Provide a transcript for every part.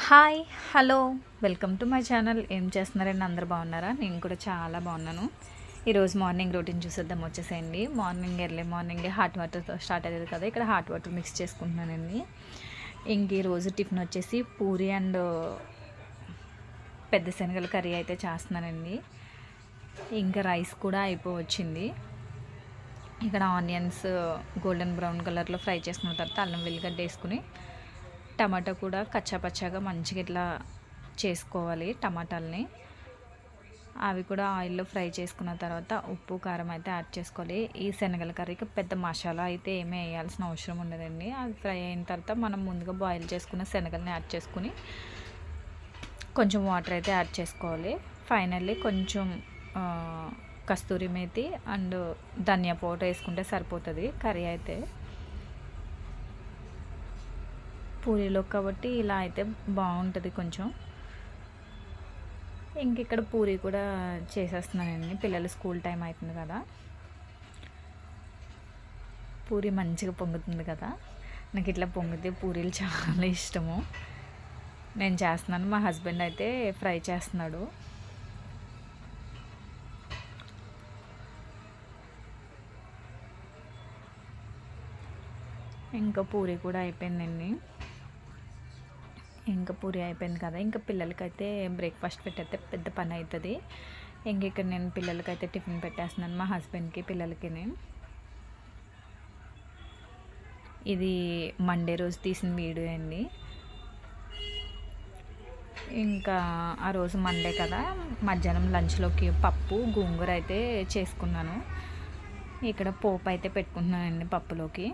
Hi hello welcome to my channel. ఏం చేస్తున్నారండి? అందరు బాగున్నారా? నేను కూడా చాలా బాగున్నాను. ఈరోజు మార్నింగ్ రొటీన్ చూసేద్దాం వచ్చేసేయండి. ఎర్లీ మార్నింగే హాట్ వాటర్తో స్టార్ట్ అయ్యేది కదా, ఇక్కడ హాట్ వాటర్ మిక్స్ చేసుకుంటున్నానండి. ఇంక ఈరోజు టిఫిన్ వచ్చేసి పూరి అండ్ పెద్ద శనగల కర్రీ అయితే చేస్తున్నానండి. ఇంకా రైస్ కూడా అయిపోవచ్చింది. ఇక్కడ ఆనియన్స్ గోల్డెన్ బ్రౌన్ కలర్లో ఫ్రై చేసుకున్న తర్వాత అల్లం వెల్లిగడ్డ వేసుకుని టమాటా కూడా కచ్చాపచ్చాగా మంచిగా ఇట్లా చేసుకోవాలి. టమాటాలని అవి కూడా ఆయిల్లో ఫ్రై చేసుకున్న తర్వాత ఉప్పు కారం అయితే యాడ్ చేసుకోవాలి. ఈ శనగల కర్రీకి పెద్ద మసాలా అయితే ఏమీ వేయాల్సిన అవసరం ఉండదండి. అది ఫ్రై అయిన తర్వాత మనం ముందుగా బాయిల్ చేసుకున్న శనగల్ని యాడ్ చేసుకుని కొంచెం వాటర్ అయితే యాడ్ చేసుకోవాలి. ఫైనల్లీ కొంచెం కస్తూరి మేతి అండ్ ధనియా పౌడర్ వేసుకుంటే సరిపోతుంది కర్రీ అయితే. పూరీలో కాబట్టి ఇలా అయితే బాగుంటుంది కొంచెం. ఇంక ఇక్కడ పూరీ కూడా చేసేస్తున్నానండి. పిల్లలు స్కూల్ టైం అవుతుంది కదా, పూరీ మంచిగా పొంగుతుంది కదా. నాకు ఇట్లా పొంగితే పూరీలు చాలా ఇష్టము. నేను చేస్తున్నాను, మా హస్బెండ్ అయితే ఫ్రై చేస్తున్నాడు. ఇంకా పూరీ కూడా అయిపోయిందండి. ఇంకా పూరి అయిపోయింది కదా, ఇంకా పిల్లలకైతే బ్రేక్ఫాస్ట్ పెట్టేస్తే పెద్ద పని అవుతుంది. ఇంక ఇక్కడ నేను పిల్లలకైతే టిఫిన్ పెట్టేస్తున్నాను, మా హస్బెండ్కి పిల్లలకి. ఇది మండే రోజు తీసిన వీడియో అండి. ఇంకా ఆ రోజు మండే కదా, మధ్యాహ్నం లంచ్లోకి పప్పు గోంగూర అయితే చేసుకున్నాను. ఇక్కడ పోపు అయితే పెట్టుకుంటున్నానండి పప్పులోకి.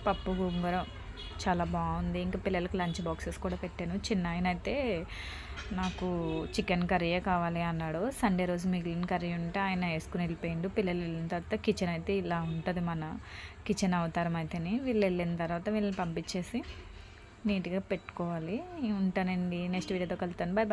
పప్పు గోంగూర చాలా బాగుంది. ఇంకా పిల్లలకి లంచ్ బాక్సెస్ కూడా పెట్టాను. చిన్న ఆయన అయితే నాకు చికెన్ కర్రీయే కావాలి అన్నాడు. సండే రోజు మిగిలిన కర్రీ ఉంటే ఆయన వేసుకుని వెళ్ళిపోయిండు. పిల్లలు వెళ్ళిన తర్వాత కిచెన్ అయితే ఇలా ఉంటుంది, మన కిచెన్ అవతారం అయితేనే. వీళ్ళు వెళ్ళిన తర్వాత వీళ్ళని పంపించేసి నీట్గా పెట్టుకోవాలి. ఉంటానండి, నెక్స్ట్ వీడియోతో కలుతాను. Bye bye.